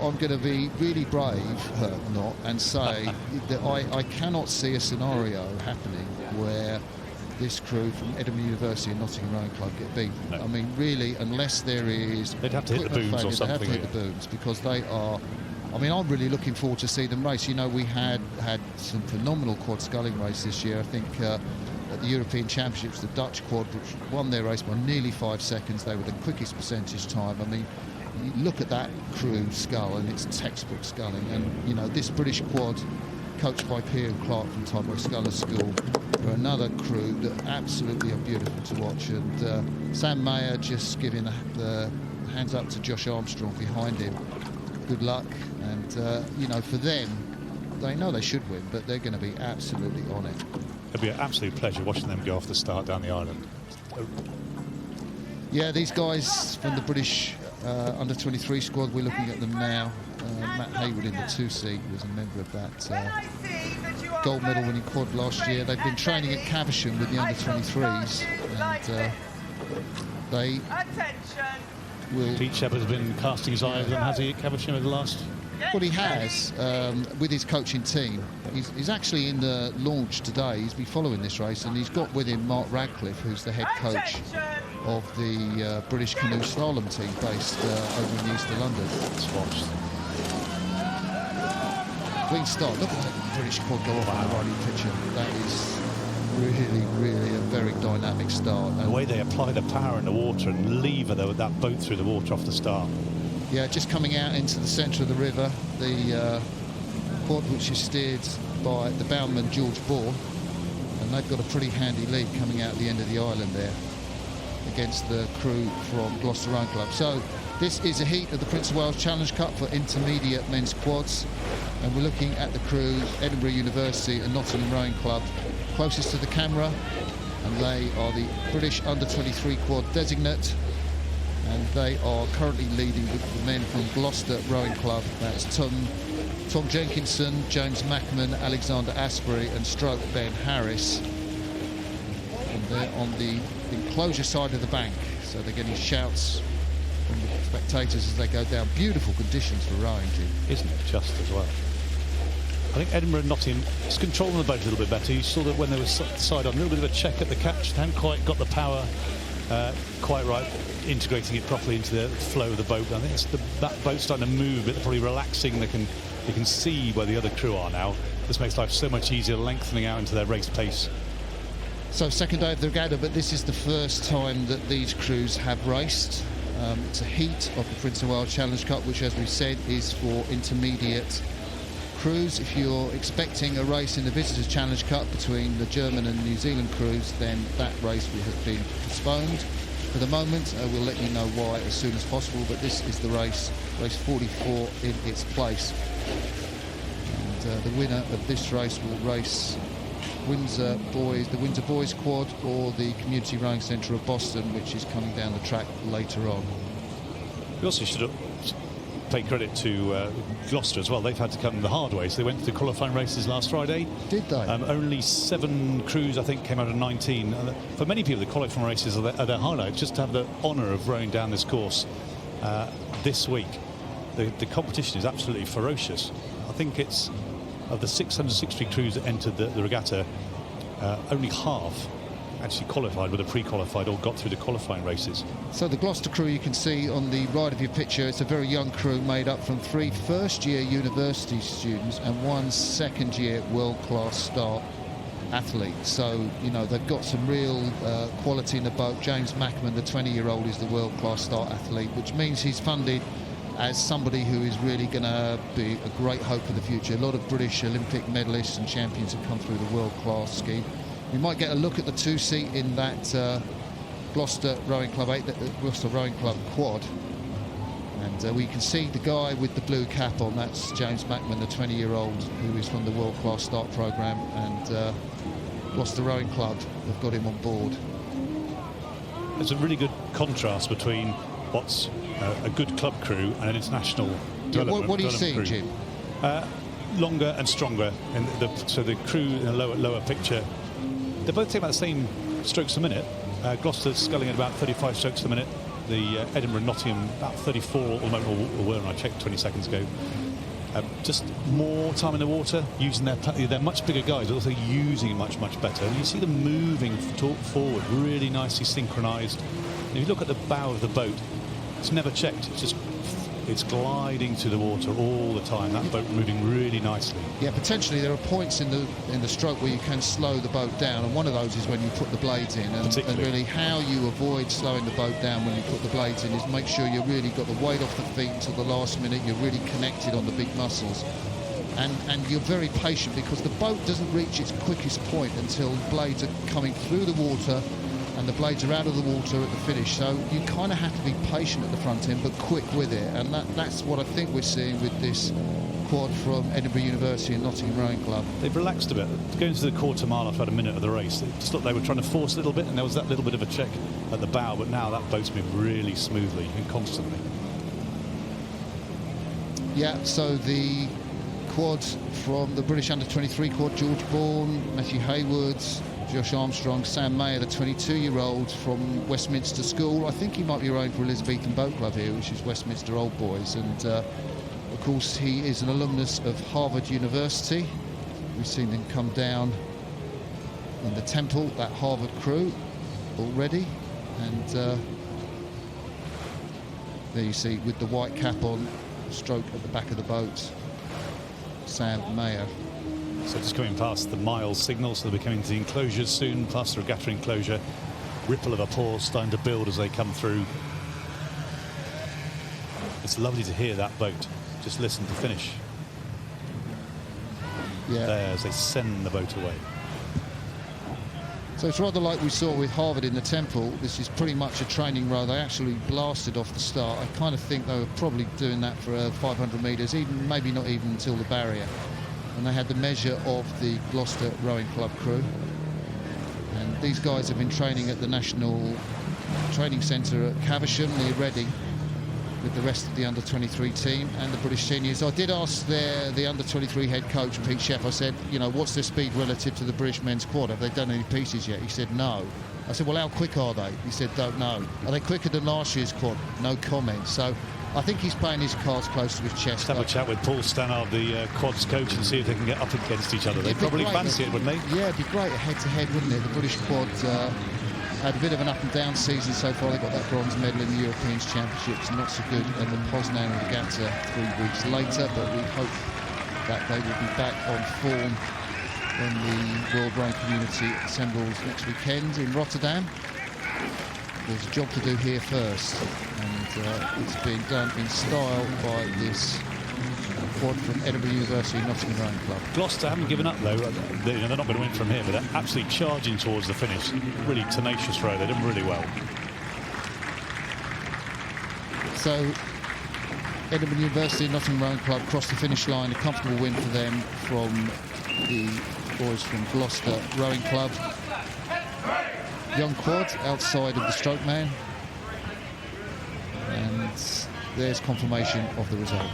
I'm going to be really brave, not, and say that I cannot see a scenario happening where this crew from Edinburgh University and Nottingham Rowing Club get beaten. No. I mean, really, unless there is... They'd have to hit the booms or something. They'd have to hit the booms, because they are... I mean, I'm really looking forward to see them race. You know, we had some phenomenal quad sculling race this year. I think at the European Championships, the Dutch quad, which won their race by nearly 5 seconds. They were the quickest percentage time. I mean, you look at that crew scull, and it's textbook sculling. And, you know, this British quad, coached by Pierre and Clark from Tideway Sculler School, are another crew that absolutely are beautiful to watch. And Sam Mayer just giving the hands up to Josh Armstrong behind him. Good luck. And, you know, for them, they know they should win, but they're going to be absolutely on it. It'll be an absolute pleasure watching them go off the start down the island. Yeah, these guys from the British under-23 squad, we're looking at them now. Matt Hayward in the 2-seat was a member of that gold medal winning quad last year. They've been training at Caversham with the under-23s, and they will... Pete Shepherd's been casting his eye over them, has he, at Caversham over the last... Well, he has, with his coaching team. He's actually in the launch today. He's been following this race, and he's got with him Mark Radcliffe, who's the head coach of the British canoe slalom team based over in east of London. Let's watch. Clean start. Look at the British quad go off on the riding picture. That is really, really a very dynamic start. And the way they apply the power in the water and lever that boat through the water off the start. Yeah, just coming out into the centre of the river, the quad which is steered by the bowman George Bohr, and they've got a pretty handy lead coming out at the end of the island there against the crew from Gloucester Rowing Club. So this is a heat of the Prince of Wales Challenge Cup for intermediate men's quads, and we're looking at the crew, Edinburgh University and Nottingham Rowing Club, closest to the camera, and they are the British under-23 quad designate. And they are currently leading with the men from Gloucester Rowing Club. That's Tom Jenkinson, James Mackman, Alexander Asprey and Stroke Ben Harris. And they're on the enclosure side of the bank, so they're getting shouts from the spectators as they go down. Beautiful conditions for rowing, Jim. Isn't it just as well? I think Edinburgh and Nottingham is controlling the boat a little bit better. You saw that when they were side on, a little bit of a check at the catch. They hadn't quite got the power quite right, integrating it properly into the flow of the boat. I think it's that boat's starting to move, but they're probably relaxing. They can see where the other crew are now. This makes life so much easier, lengthening out into their race pace. So second day of the regatta, but this is the first time that these crews have raced. It's a heat of the Prince of Wales Challenge Cup, which, as we said, is for intermediate crews. If you're expecting a race in the Visitors Challenge Cup between the German and New Zealand crews, then that race will have been postponed. For the moment, we'll let you know why as soon as possible, but this is the race 44 in its place. And the winner of this race will race Windsor Boys, the Windsor Boys Quad, or the Community Rowing Centre of Boston, which is coming down the track later on. We also should pay credit to Gloucester as well. They've had to come the hard way, so they went to the qualifying races last Friday. Did they? Only 7 crews, I think, came out of 19. For many people, the qualifying races are their highlight. Just to have the honour of rowing down this course this week. The competition is absolutely ferocious. I think it's, of the 660 crews that entered the regatta, only half actually qualified, with a pre-qualified or got through the qualifying races. So the Gloucester crew you can see on the right of your picture, it's a very young crew made up from 3 first-year university students and 1 second-year world-class start athlete. So, you know, they've got some real quality in the boat. James Mackman, the 20-year-old, is the world-class start athlete, which means he's funded as somebody who is really going to be a great hope for the future. A lot of British Olympic medalists and champions have come through the world-class scheme. We might get a look at the 2-seat in that Gloucester Rowing Club 8, Gloucester Rowing Club quad. And we can see the guy with the blue cap on. That's James Mackman, the 20-year-old, who is from the world-class start programme. And Gloucester Rowing Club have got him on board. There's a really good contrast between what's a good club crew and an international development. What are you seeing, Jim? Longer and stronger. And so the crew in the lower picture, they're both taking about the same strokes a minute. Gloucester's sculling at about 35 strokes a minute. the Edinburgh Nottingham about 34 at the moment, or were when I checked 20 seconds ago. Just more time in the water, using they're much bigger guys, but also using it much better. And you see them moving forward, really nicely synchronised. And if you look at the bow of the boat, it's never checked. It's gliding through the water all the time. That boat moving really nicely. Yeah, potentially there are points in the stroke where you can slow the boat down, and one of those is when you put the blades in. And really, how you avoid slowing the boat down when you put the blades in is make sure you really got the weight off the feet until the last minute. You're really connected on the big muscles, and you're very patient, because the boat doesn't reach its quickest point until blades are coming through the water and the blades are out of the water at the finish. So you kind of have to be patient at the front end, but quick with it. And that's what I think we're seeing with this quad from Edinburgh University and Nottingham Rowing Club. They've relaxed a bit. Going to the quarter mile after about a minute of the race, it just looked they were trying to force a little bit, and there was that little bit of a check at the bow, but now that boat's moving really smoothly and constantly. Yeah, so the quad from the British Under-23 quad, George Bourne, Matthew Hayward, Josh Armstrong, Sam Mayer, the 22-year-old from Westminster School. I think he might be rowing for Elizabethan Boat Club here, which is Westminster Old Boys. And, of course, he is an alumnus of Harvard University. We've seen him come down in the Temple, that Harvard crew, already. And there you see, with the white cap on, stroke at the back of the boat, Sam Mayer. So just coming past the mile signal, so they'll be coming to the enclosures soon, past the regatta enclosure. Ripple of applause starting to build as they come through. It's lovely to hear that boat. Just listen to finish. Yeah. There, as they send the boat away. So it's rather like we saw with Harvard in the Temple. This is pretty much a training row. They actually blasted off the start. I kind of think they were probably doing that for 500 metres, even maybe not even until the barrier. And they had the measure of the Gloucester Rowing Club crew. And these guys have been training at the National Training Centre at Caversham near Reading with the rest of the under-23 team and the British seniors. I did ask the under-23 head coach, Pete Sheff, I said, you know, what's their speed relative to the British men's quad? Have they done any pieces yet? He said, no. I said, well, how quick are they? He said, don't know. Are they quicker than last year's quad? No comment. So I think he's playing his cards close to his chest. Let's have a chat with Paul Stannard, the quads coach, and see if they can get up against each other. They'd probably fancy it, wouldn't they? Yeah, it'd be great head-to-head, wouldn't it? The British quad had a bit of an up-and-down season so far. They got that bronze medal in the Europeans Championships, not so good at the Poznan Regatta 3 weeks later, but we hope that they will be back on form when the World Rowing Community assembles next weekend in Rotterdam. There's a job to do here first, and it's being done in style by this quad from Edinburgh University Nottingham Rowing Club. Gloucester haven't given up, though. They're not going to win from here, but they're absolutely charging towards the finish. Really tenacious row. They're doing really well. So Edinburgh University Nottingham Rowing Club crossed the finish line. A comfortable win for them from the boys from Gloucester Rowing Club. Young quad outside of the stroke man. And there's confirmation of the result.